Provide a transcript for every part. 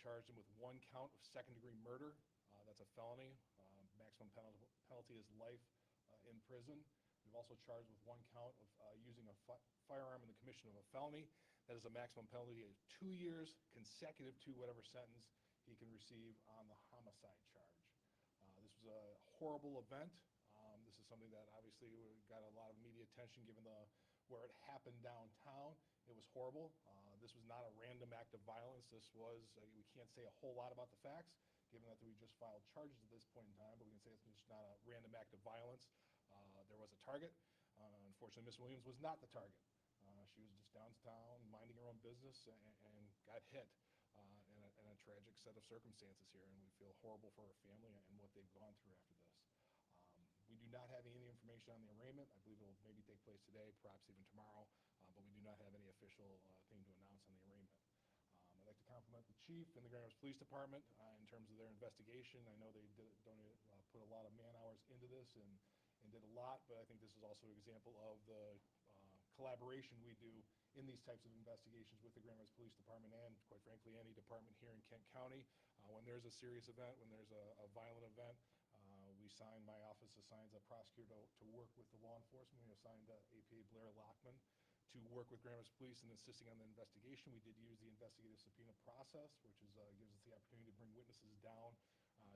charged him with 1 count of second-degree murder. That's a felony. Maximum penalty is life in prison. We've also charged with 1 count of using a firearm in the commission of a felony. That is a maximum penalty of 2 years consecutive to whatever sentence he can receive on the homicide charge. This was a horrible event. This is something that obviously got a lot of media attention given where it happened downtown. It was horrible. This was not a random act of violence. This was, we can't say a whole lot about the facts, given that we just filed charges at this point in time, but we can say it's just not a random act of violence. There was a target. Unfortunately, Ms. Williams was not the target. She was just downtown minding her own business and got hit in a tragic set of circumstances here, and we feel horrible for her family and what they've gone through after this. We do not have any information on the arraignment. I believe it will maybe take place today, perhaps even tomorrow, but we do not have any official thing to announce on the arraignment. I'd like to compliment the chief and the Grand Rapids Police Department in terms of their investigation. I know they put a lot of man hours into this and did a lot, but I think this is also an example of the collaboration we do in these types of investigations with the Grand Rapids Police Department and, quite frankly, any department here in Kent County. When there's a serious event, when there's a violent event, my office assigns a prosecutor to work with the law enforcement. We assigned APA Blair Lockman to work with Grand Rapids Police in insisting on the investigation. We did use the investigative subpoena process, which gives us the opportunity to bring witnesses down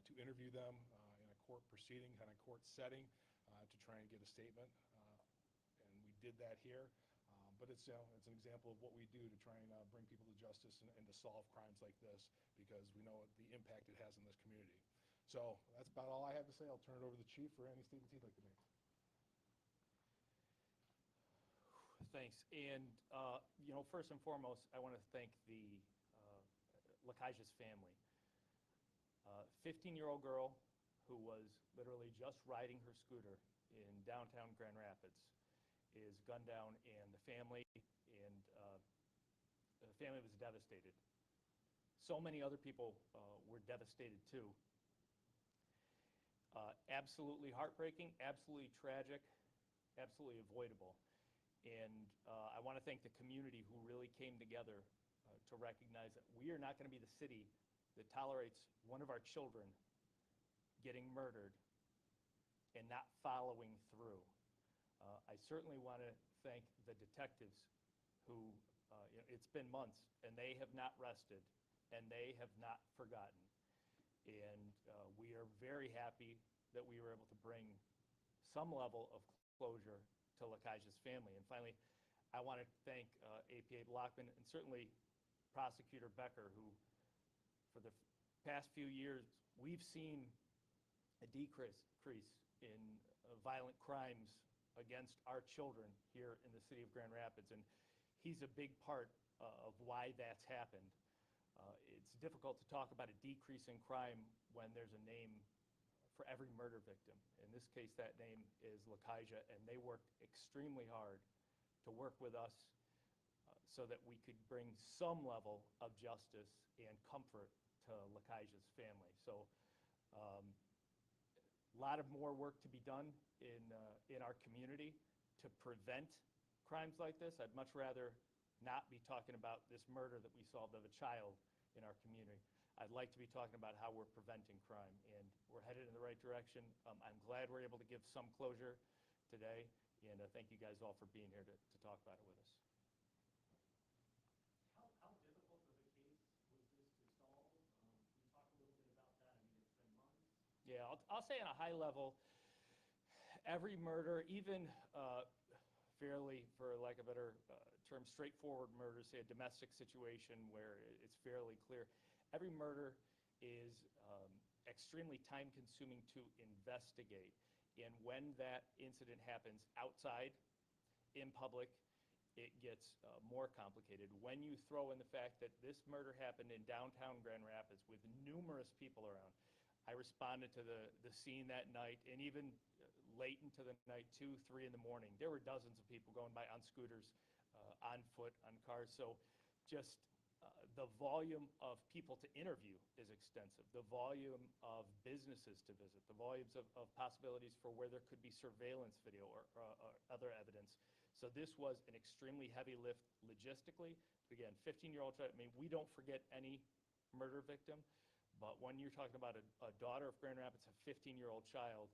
to interview them in a court proceeding, kind of court setting, to try and get a statement. And we did that here. But it's an example of what we do to try and bring people to justice and to solve crimes like this, because we know the impact it has in this community. So that's about all I have to say. I'll turn it over to the chief for any statements he'd like to make. Thanks. And, first and foremost, I want to thank the Lakaja's family. 15-year-old girl who was literally just riding her scooter in downtown Grand Rapids is gunned down, and the family was devastated. So many other people were devastated too. Absolutely heartbreaking, absolutely tragic, absolutely avoidable. And I want to thank the community who really came together to recognize that we are not going to be the city that tolerates one of our children getting murdered and not following through. I certainly want to thank the detectives who, it's been months, and they have not rested, and they have not forgotten. And we are very happy that we were able to bring some level of closure to Lakaja's family. And finally, I want to thank APA Lockman and certainly Prosecutor Becker, who for the past few years, we've seen a decrease in violent crimes against our children here in the city of Grand Rapids. And he's a big part of why that's happened. It's difficult to talk about a decrease in crime when there's a name for every murder victim. In this case, that name is Lakaja, and they worked extremely hard to work with us so that we could bring some level of justice and comfort to Lakaja's family. So a lot of more work to be done in our community to prevent crimes like this. I'd much rather not be talking about this murder that we solved of a child in our community. I'd like to be talking about how we're preventing crime, and we're headed in the right direction. I'm glad we're able to give some closure today, and thank you guys all for being here to talk about it with us. How difficult of a case was this to solve? Can you talk a little bit about that? I mean, it's been months. Yeah, I'll say on a high level, every murder, even fairly, for lack of a better term, straightforward murder, say a domestic situation where it's fairly clear, every murder is extremely time-consuming to investigate. And when that incident happens outside, in public, it gets more complicated. When you throw in the fact that this murder happened in downtown Grand Rapids with numerous people around, I responded to the scene that night, and even late into the night, 2, 3 in the morning, there were dozens of people going by on scooters, on foot, on cars. So just the volume of people to interview is extensive. The volume of businesses to visit, the volumes of possibilities for where there could be surveillance video or other evidence. So this was an extremely heavy lift logistically. Again, 15-year-old child, I mean, we don't forget any murder victim. But when you're talking about a daughter of Grand Rapids, a 15-year-old child,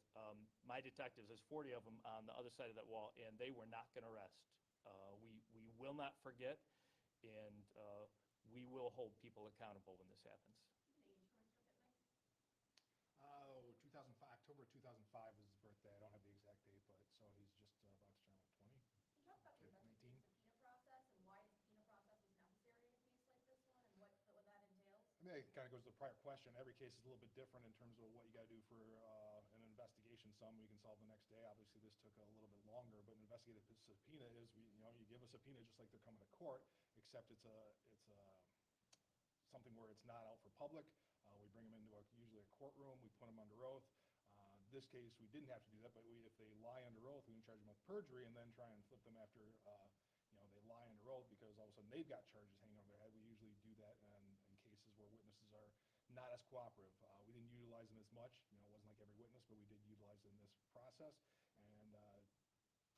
my detectives, there's 40 of them on the other side of that wall, and they were not going to rest. We will not forget, and we will hold people accountable when this happens. 2005, October 2005 was his birthday. I don't have the exact date, but so he's just about to turn 20. Can you talk about the 19. investigative subpoena process and why the subpoena process is necessary in a case like this one and what that entails? I mean, it kind of goes to the prior question. Every case is a little bit different in terms of what you got to do for an investigation. Some we can solve the next day. Obviously, this took a little bit longer, but an investigative subpoena is, you give a subpoena just like they're coming to court, except it's something where it's not out for public. We bring them into usually a courtroom. We put them under oath. This case, we didn't have to do that, but if they lie under oath, we can charge them with perjury and then try and flip them after they lie under oath, because all of a sudden they've got charges hanging over their head. We usually do that in cases where witnesses are not as cooperative. We didn't utilize them as much. It wasn't like every witness, but we did utilize it in this process. And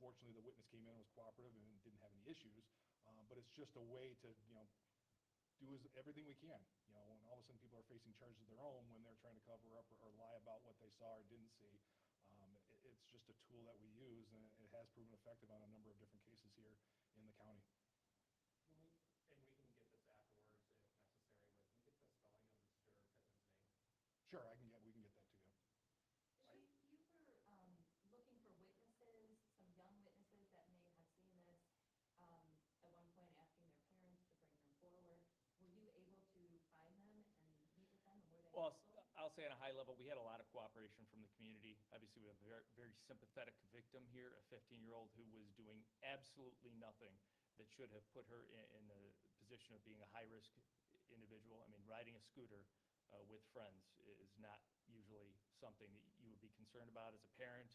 fortunately, the witness came in and was cooperative and didn't have any issues. But it's just a way to do everything we can. When all of a sudden people are facing charges of their own when they're trying to cover up or lie about what they saw or didn't see. It's just a tool that we use, and it has proven effective on a number of different cases here in the county. And we can get this afterwards if necessary, but can we get the spelling of Mr. Pittman's name? Sure, we can get that to you. You were looking for witnesses, some young witnesses that may have seen this, at one point asking their parents to bring them forward. Were you able to find them and meet with them, and were they Well, helpful? I'll say on a high level, we had a lot of cooperation from the community. Obviously, we have a very, very sympathetic victim here, a 15-year-old who was doing absolutely nothing that should have put her in a position of being a high-risk individual. I mean, riding a scooter with friends is not usually something that you would be concerned about as a parent.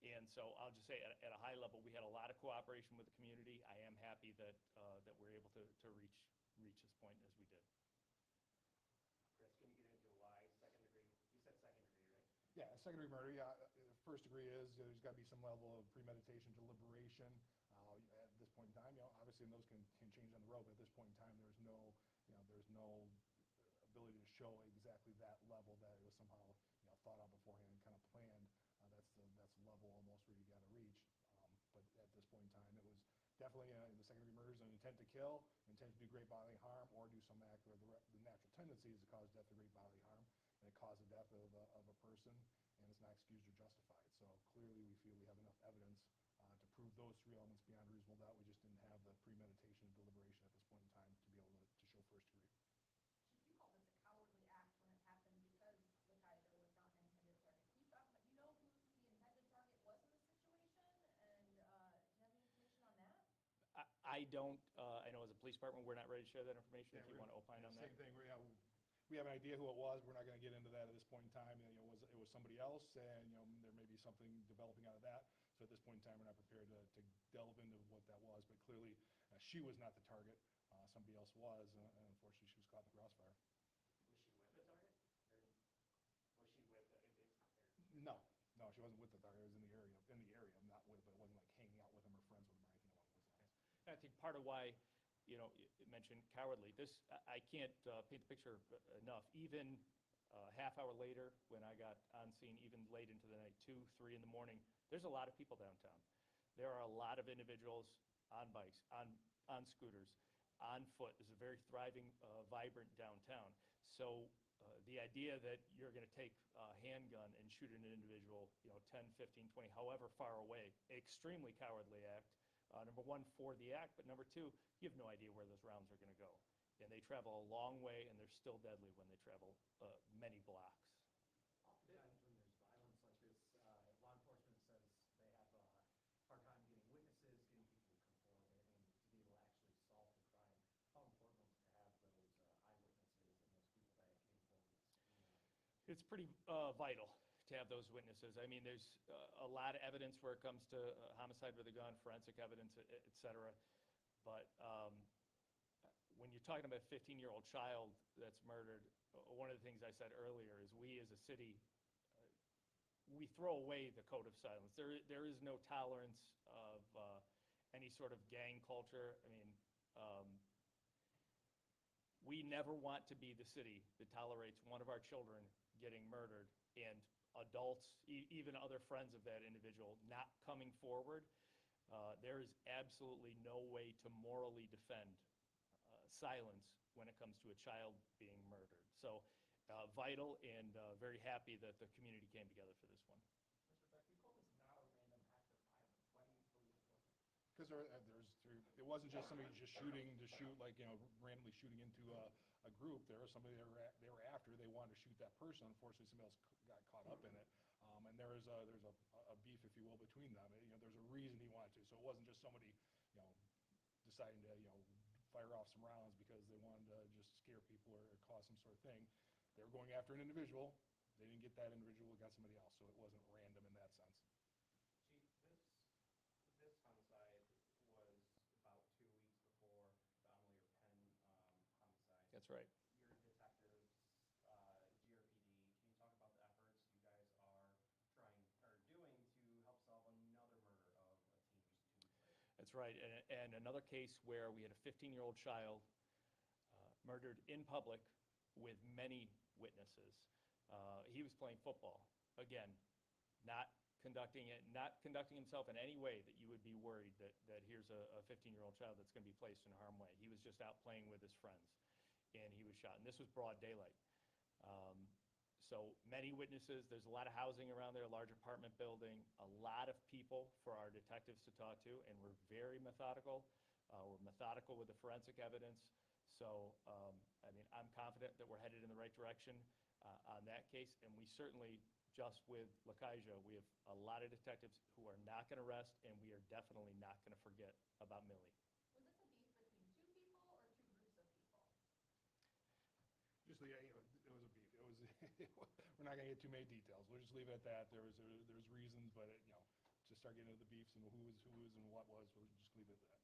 And so I'll just say at a high level, we had a lot of cooperation with the community. I am happy that we're able to reach this point as we did. Chris, can you get into why second degree? You said second degree, right? Yeah, second degree murder, yeah. First degree is, there's got to be some level of premeditation, deliberation. At this point in time, obviously those can change on the road, but at this point in time, there's no ability to show exactly that level that it was somehow thought out beforehand and kind of planned. That's the level almost where you got to reach. But at this point in time, it was definitely the second degree murder is an intent to kill, intent to do great bodily harm, or do some act where the natural tendency is to cause death or great bodily harm, and it caused the death of a person, and it's not excused or justified. So clearly, we feel we have enough evidence to prove those three elements beyond reasonable doubt. We just didn't have the premeditation and deliberation at this point in time to be able to show first degree. You call this a cowardly act when it happened because the guy there was not an intended target. Can you talk about, you know who the intended target was in this situation, and do you have any information on that? I don't, I know as a police department, we're not ready to share that information. Yeah, If you want to opine on that. Same thing, we have an idea who it was. We're not going to get into that at this point in time. It was somebody else, and there may be something developing out of that. So at this point in time, we're not prepared to delve into what that was. But clearly, she was not the target. Somebody else was, and unfortunately, she was caught in the crossfire. Was she with the target? Or was she with the No, she wasn't with the target. It was in the area, not with, but it wasn't like hanging out with him or friends with him or anything along those lines. And I think part of why, you mentioned cowardly. I can't paint the picture enough. Even half hour later, when I got on scene, even late into the night, 2, 3 in the morning, there's a lot of people downtown. There are a lot of individuals on bikes, on scooters, on foot. There's a very thriving, vibrant downtown. So the idea that you're going to take a handgun and shoot an individual, 10, 15, 20, however far away, extremely cowardly act. Number one, for the act, but number two, you have no idea where those rounds are going to go. And they travel a long way, and they're still deadly when they travel many blocks. Oftentimes when there's violence like this, law enforcement says they have a hard time getting witnesses, getting people to come forward, and to be able to actually solve the crime. How important was it to have those eyewitnesses and those people that came forward? It's pretty vital to have those witnesses. I mean, there's a lot of evidence where it comes to homicide with a gun, forensic evidence, et cetera. But when you're talking about a 15-year-old child that's murdered, one of the things I said earlier is we as a city, we throw away the code of silence. There is no tolerance of any sort of gang culture. I mean, we we never want to be the city that tolerates one of our children getting murdered and adults, even other friends of that individual, not coming forward. There is absolutely no way to morally defend silence when it comes to a child being murdered. So vital and very happy that the community came together for this one. Mr. Beck, you call this not a random act of violence. Why do you believe it wasn't? Because it wasn't just somebody just shooting to shoot, like, randomly shooting into a group. There was somebody they were after. They wanted to shoot that person. Unfortunately, somebody else got caught up in it. And there's a beef, if you will, between them. There's a reason he wanted to. So it wasn't just somebody, deciding to, fire off some rounds because they wanted to just scare people or cause some sort of thing. They were going after an individual. They didn't get that individual, got somebody else. So it wasn't random in that sense. Chief, this homicide was about 2 weeks before the Emily or Penn homicide. That's right. Your detectives, GRPD, can you talk about the efforts you guys are doing to help solve another murder of a teen just 2 weeks later? That's right. And another case where we had a 15-year-old child murdered in public with many witnesses. He was playing football. Again, not conducting himself in any way that you would be worried that here's a 15-year-old child that's going to be placed in harm's way. He was just out playing with his friends, and he was shot. And this was broad daylight. So many witnesses. There's a lot of housing around there, a large apartment building, a lot of people for our detectives to talk to, and we're very methodical. We're methodical with the forensic evidence. So, I'm confident that we're headed in the right direction on that case, and we certainly, just with Lacaja, we have a lot of detectives who are not going to rest, and we are definitely not going to forget about Millie. Was this a beef between two people or two groups of people? Just, it was a beef. We're not going to get too many details. We'll just leave it at that. There was reasons, but to start getting into the beefs and who was and what was, we'll just leave it at that.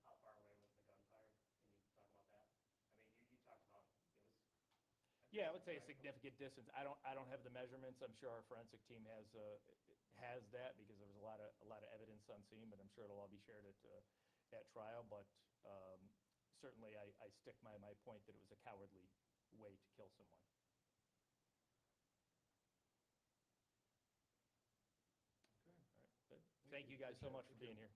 How far away was the gunfire? Can you talk about that? You talked about it was. Yeah, I would say a significant distance. I don't have the measurements. I'm sure our forensic team has that because there was a lot of evidence on scene, but I'm sure it'll all be shared at trial. But certainly, I stick my point that it was a cowardly way to kill someone. Okay. All right. Good. Thank you guys so much for being here.